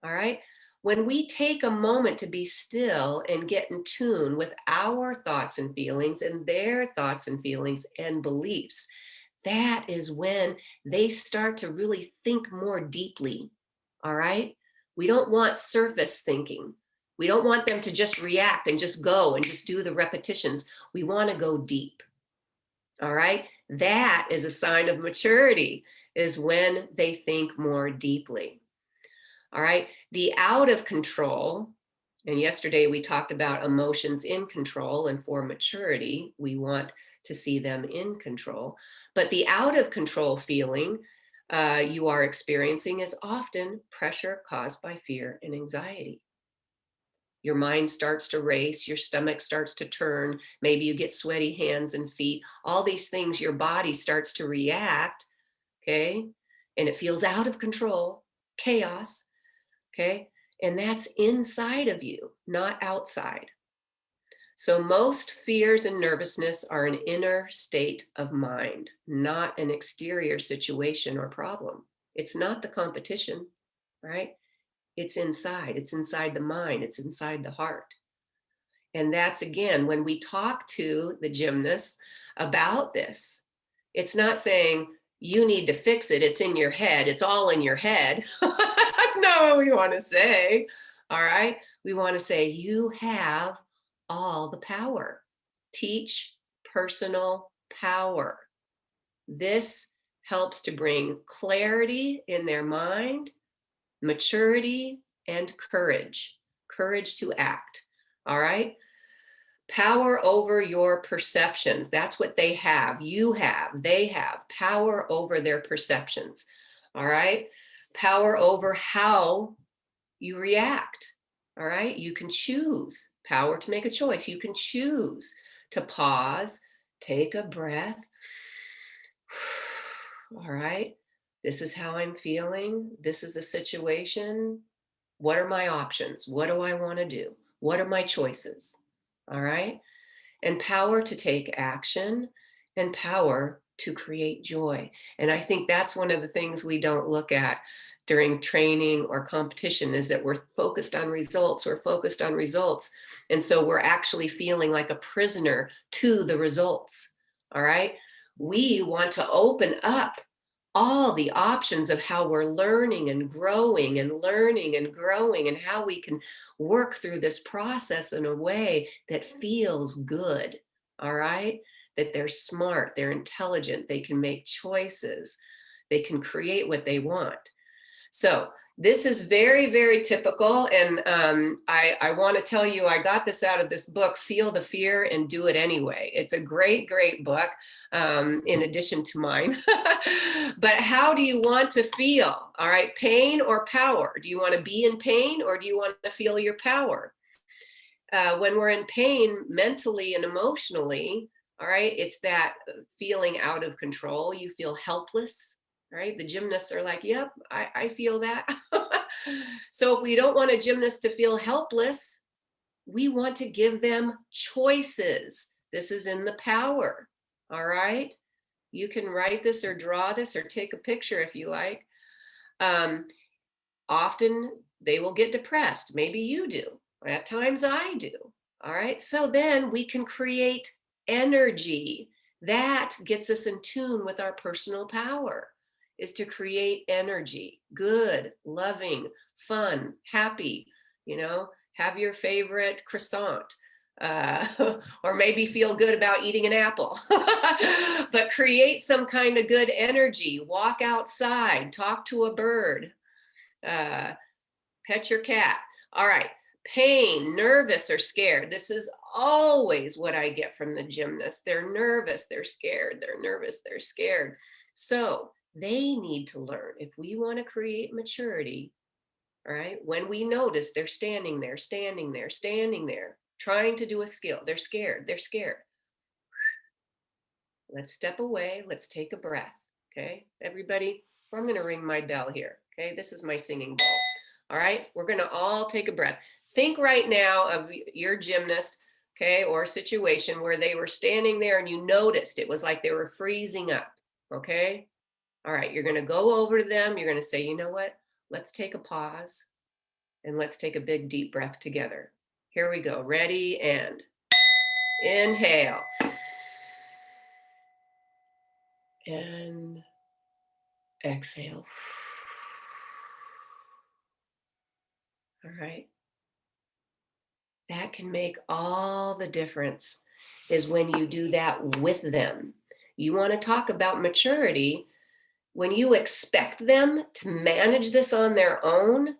All right. When we take a moment to be still and get in tune with our thoughts and feelings and their thoughts and feelings and beliefs, that is when they start to really think more deeply. All right. We don't want surface thinking. We don't want them to just react and just go and just do the repetitions. We want to go deep. All right. That is a sign of maturity, is when they think more deeply. All right. The out of control, and yesterday we talked about emotions in control, and for maturity, we want to see them in control. But the out of control feeling you are experiencing is often pressure caused by fear and anxiety. Your mind starts to race, your stomach starts to turn, maybe you get sweaty hands and feet, all these things, your body starts to react, okay? And it feels out of control, chaos. Okay. And that's inside of you, not outside. So most fears and nervousness are an inner state of mind, not an exterior situation or problem. It's not the competition, right? It's inside the mind, it's inside the heart. And that's, again, when we talk to the gymnasts about this, it's not saying you need to fix it, it's in your head, it's all in your head. That's not what we want to say. All right. We want to say you have all the power. Teach personal power. This helps to bring clarity in their mind, maturity, and courage. Courage to act. All right. Power over your perceptions. That's what they have. You have, they have power over their perceptions. All right. Power over how you react. All right. You can choose, power to make a choice. You can choose to pause, take a breath. All right. This is how I'm feeling. This is the situation. What are my options? What do I want to do? What are my choices? All right. And power to take action, and power to create joy. And I think that's one of the things we don't look at during training or competition, is that we're focused on results. We're focused on results. And so we're actually feeling like a prisoner to the results. All right. We want to open up all the options of how we're learning and growing and learning and growing, and how we can work through this process in a way that feels good. All right. That they're smart, they're intelligent, they can make choices, they can create what they want. So this is very, very typical. And I want to tell you, I got this out of this book, Feel the Fear and Do It Anyway. It's a great, great book, in addition to mine. But how do you want to feel? All right, pain or power? Do you want to be in pain, or do you want to feel your power? When we're in pain mentally and emotionally, all right, it's that feeling out of control. You feel helpless. Right? The gymnasts are like, yep, I feel that. So if we don't want a gymnast to feel helpless, we want to give them choices. This is in the power. All right. You can write this or draw this or take a picture if you like. Often they will get depressed. Maybe you do. At times I do. All right. So then we can create energy. That gets us in tune with our personal power, is to create energy, good, loving, fun, happy, have your favorite croissant, or maybe feel good about eating an apple, but create some kind of good energy, walk outside, talk to a bird, pet your cat. All right. Pain, nervous, or scared. This is always what I get from the gymnasts. They're nervous, they're scared, they're nervous, they're scared. So they need to learn, if we want to create maturity, all right, when we notice they're standing there, trying to do a skill, they're scared. Let's step away. Let's take a breath. Okay, everybody, I'm going to ring my bell here. Okay, this is my singing bowl. All right, we're going to all take a breath. Think right now of your gymnast, okay, or a situation where they were standing there and you noticed it was like they were freezing up. Okay, All right, you're going to go over to them. You're going to say, you know what? Let's take a pause and let's take a big deep breath together. Here we go. Ready, and inhale. And exhale. All right. That can make all the difference, is when you do that with them. You want to talk about maturity. When you expect them to manage this on their own,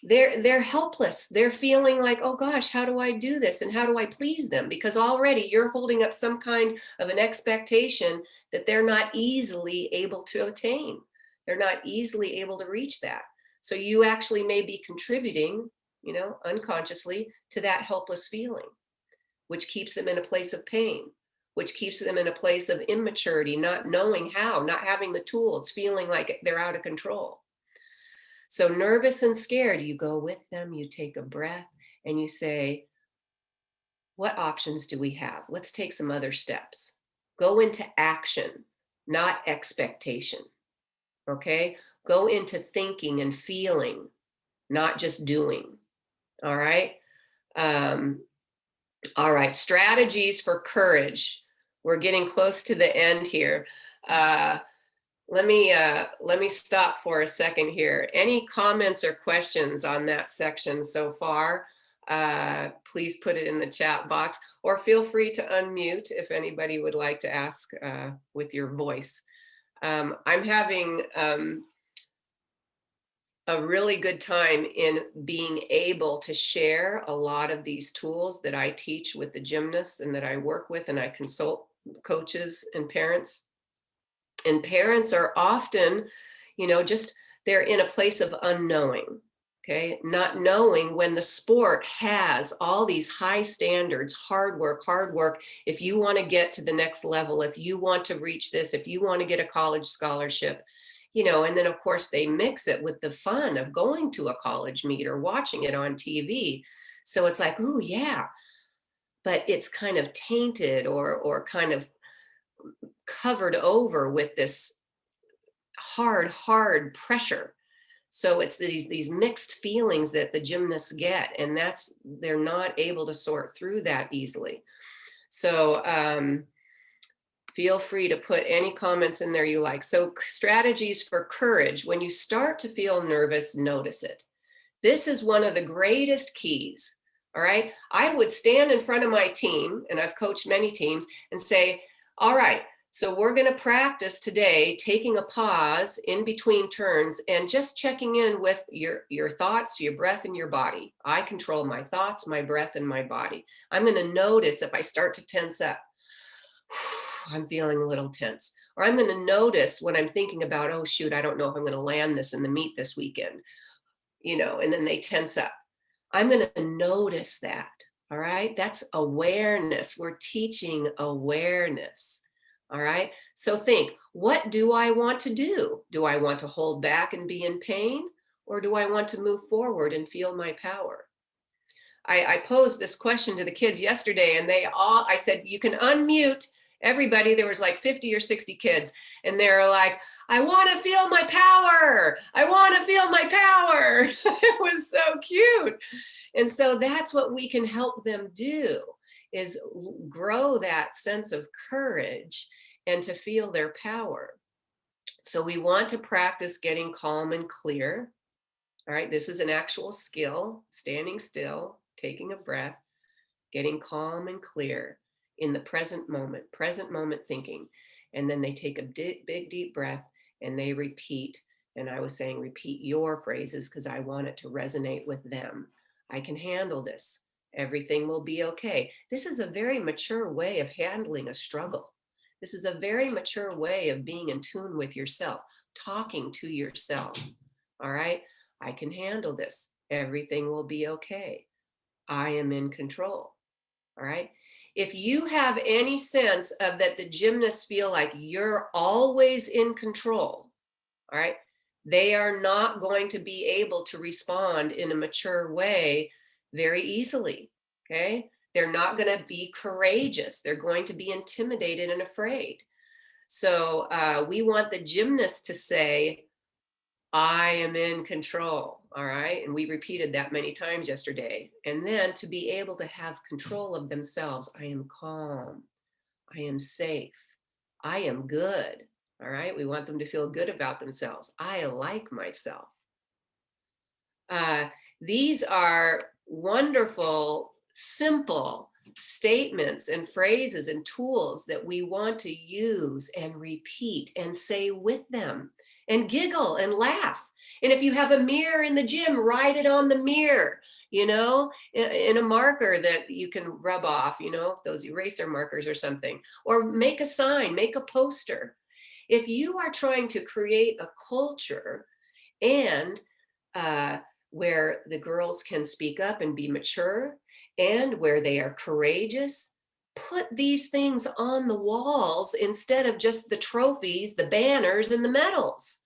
they're helpless. They're feeling like, oh gosh, how do I do this? And how do I please them? Because already you're holding up some kind of an expectation that they're not easily able to attain. They're not easily able to reach that. So you actually may be contributing, unconsciously, to that helpless feeling, which keeps them in a place of pain, which keeps them in a place of immaturity, not knowing how, not having the tools, feeling like they're out of control. So nervous and scared, you go with them, you take a breath, and you say, what options do we have? Let's take some other steps. Go into action, not expectation. Okay? Go into thinking and feeling, not just doing. All right? All right, strategies for courage. We're getting close to the end here. Let me stop for a second here. Any comments or questions on that section so far? Please put it in the chat box, or feel free to unmute if anybody would like to ask with your voice. I'm having a really good time in being able to share a lot of these tools that I teach with the gymnasts and that I work with, and I consult coaches and parents. And parents are often, just they're in a place of unknowing, okay? Not knowing when the sport has all these high standards, hard work. If you want to get to the next level, if you want to reach this, if you want to get a college scholarship, and then of course they mix it with the fun of going to a college meet or watching it on TV. So it's like, oh yeah, but it's kind of tainted or kind of covered over with this hard pressure. So it's these mixed feelings that the gymnasts get, and they're not able to sort through that easily. So feel free to put any comments in there you like. So strategies for courage. When you start to feel nervous, notice it. This is one of the greatest keys. All right. I would stand in front of my team, and I've coached many teams, and say, all right, so we're going to practice today taking a pause in between turns and just checking in with your thoughts, your breath, and your body. I control my thoughts, my breath, and my body. I'm going to notice if I start to tense up. I'm feeling a little tense. Or I'm going to notice when I'm thinking about, oh, shoot, I don't know if I'm going to land this in the meet this weekend, and then they tense up. I'm going to notice that. All right. That's awareness. We're teaching awareness. All right. So think, what do I want to do? Do I want to hold back and be in pain? Or do I want to move forward and feel my power? I posed this question to the kids yesterday, and I said, you can unmute everybody. There was like 50 or 60 kids, and they're like, I want to feel my power. I want to feel my power. It was so cute. And so that's what we can help them do, is grow that sense of courage and to feel their power. So we want to practice getting calm and clear. All right, this is an actual skill, standing still, taking a breath, getting calm and clear in the present moment thinking. And then they take a big, deep breath and they repeat. And I was saying, repeat your phrases because I want it to resonate with them. I can handle this. Everything will be okay. This is a very mature way of handling a struggle. This is a very mature way of being in tune with yourself, talking to yourself. All right. I can handle this. Everything will be okay. I am in control. All right. If you have any sense of that the gymnasts feel like you're always in control, all right, they are not going to be able to respond in a mature way very easily. Okay. They're not going to be courageous. They're going to be intimidated and afraid. So we want the gymnast to say, I am in control. All right. And we repeated that many times yesterday. And then to be able to have control of themselves. I am calm. I am safe. I am good. All right. We want them to feel good about themselves. I like myself. Uh, these are wonderful, simple statements and phrases and tools that we want to use and repeat and say with them and giggle and laugh. And if you have a mirror in the gym, write it on the mirror, you know, in a marker that you can rub off, you know, those eraser markers or something, or make a sign, make a poster. If you are trying to create a culture and where the girls can speak up and be mature, and where they are courageous, put these things on the walls instead of just the trophies, the banners, and the medals.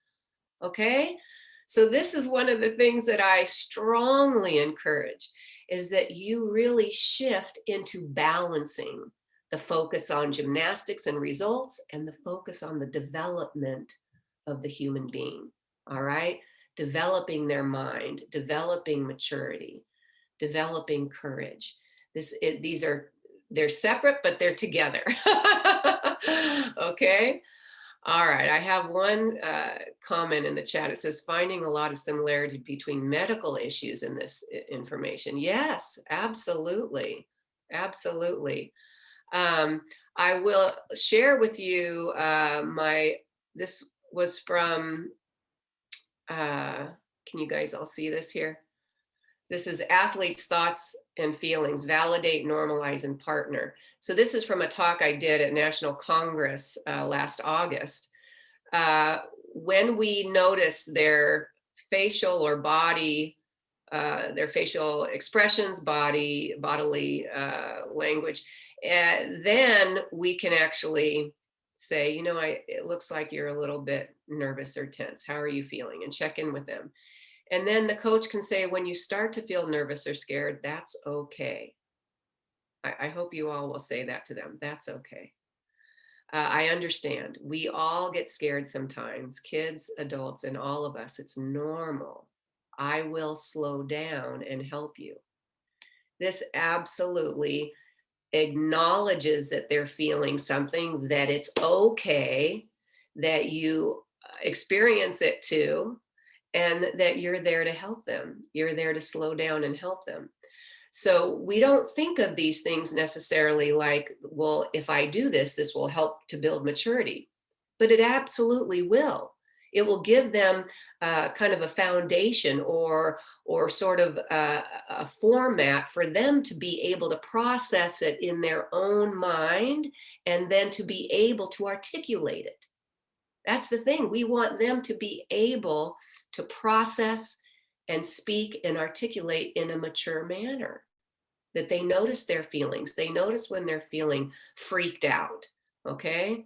Okay? So this is one of the things that I strongly encourage, is that you really shift into balancing the focus on gymnastics and results and the focus on the development of the human being. All right? Developing their mind, developing maturity, developing courage. They're separate, but they're together. Okay. All right. I have one comment in the chat. It says, finding a lot of similarity between medical issues in this information. Yes, absolutely. Absolutely. I will share with you this was from, can you guys all see this here? This is athletes' thoughts and feelings, validate, normalize, and partner. So this is from a talk I did at National Congress last August. When we notice their facial or body, their facial expressions, bodily language, then we can actually say, you know, it looks like you're a little bit nervous or tense. How are you feeling? And check in with them. And then the coach can say, when you start to feel nervous or scared, that's okay. I hope you all will say that to them. That's okay. I understand. We all get scared sometimes, kids, adults, and all of us. It's normal. I will slow down and help you. This absolutely acknowledges that they're feeling something, that it's okay, that you experience it too, and that you're there to help them. You're there to slow down and help them. So we don't think of these things necessarily like, well, if I do this, this will help to build maturity. But it absolutely will. It will give them kind of a foundation or sort of a format for them to be able to process it in their own mind and then to be able to articulate it. That's the thing. We want them to be able to process and speak and articulate in a mature manner, that they notice their feelings. They notice when they're feeling freaked out, okay?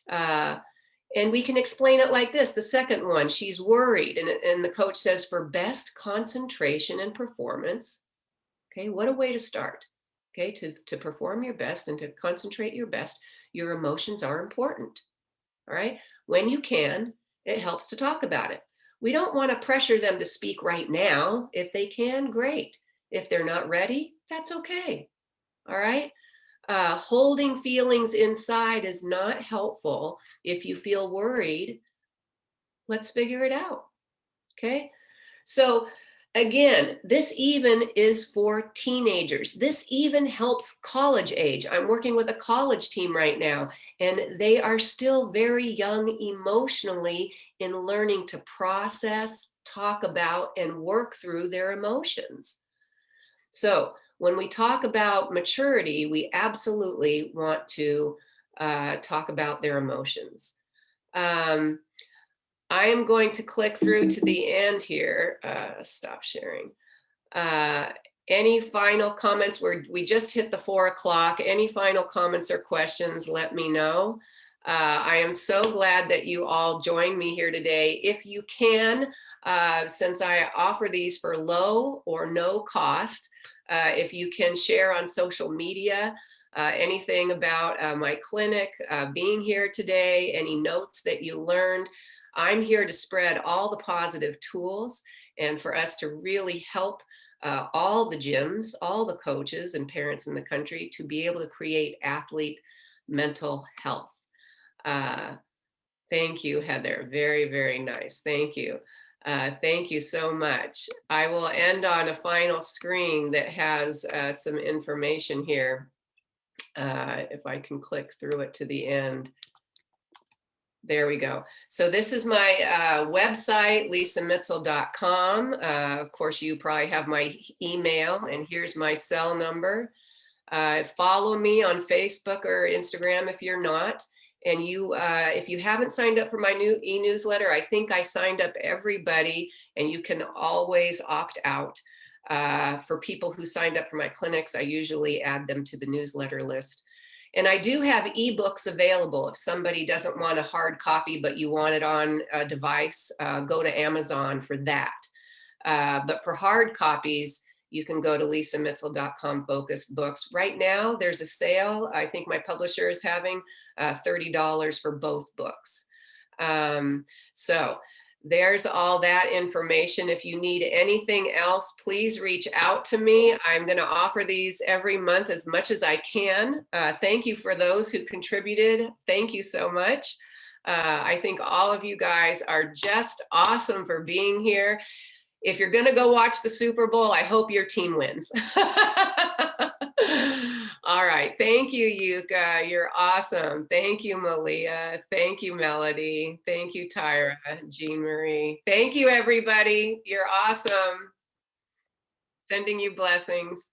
And we can explain it like this. The second one, she's worried. And the coach says, for best concentration and performance, okay, what a way to start, okay? To perform your best and to concentrate your best, your emotions are important. All right. When you can, it helps to talk about it. We don't want to pressure them to speak right now. If they can, great. If they're not ready, that's okay. All right. Holding feelings inside is not helpful. If you feel worried, let's figure it out. Okay. So again, this even is for teenagers. This even helps college age. I'm working with a college team right now, and they are still very young emotionally in learning to process, talk about, and work through their emotions. So when we talk about maturity, we absolutely want to talk about their emotions. I am going to click through to the end here. Stop sharing. Any final comments? We just hit the 4 o'clock. Any final comments or questions, let me know. I am so glad that you all joined me here today. If you can, since I offer these for low or no cost, if you can share on social media, anything about my clinic, being here today, any notes that you learned. I'm here to spread all the positive tools and for us to really help all the gyms, all the coaches and parents in the country to be able to create athlete mental health. Thank you, Heather. Very, very nice. Thank you. Thank you so much. I will end on a final screen that has some information here. If I can click through it to the end. There we go. So this is my website, lisamitzel.com. Of course, you probably have my email, and here's my cell number. Follow me on Facebook or Instagram if you're not. And if you haven't signed up for my new e-newsletter, I think I signed up everybody, and you can always opt out. For people who signed up for my clinics, I usually add them to the newsletter list. And I do have ebooks available. If somebody doesn't want a hard copy, but you want it on a device, go to Amazon for that. But for hard copies, you can go to lisamitzel.com focused books. Right now, there's a sale. I think my publisher is having $30 for both books. So there's all that information. If you need anything else, please reach out to me. I'm going to offer these every month as much as I can. Thank you for those who contributed. Thank you so much. I think all of you guys are just awesome for being here. If you're going to go watch the Super Bowl, I hope your team wins. All right. Thank you, Yuka. You're awesome. Thank you, Malia. Thank you, Melody. Thank you, Tyra, Jean Marie. Thank you, everybody. You're awesome. Sending you blessings.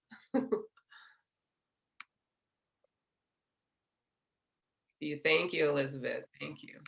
Thank you, Elizabeth. Thank you.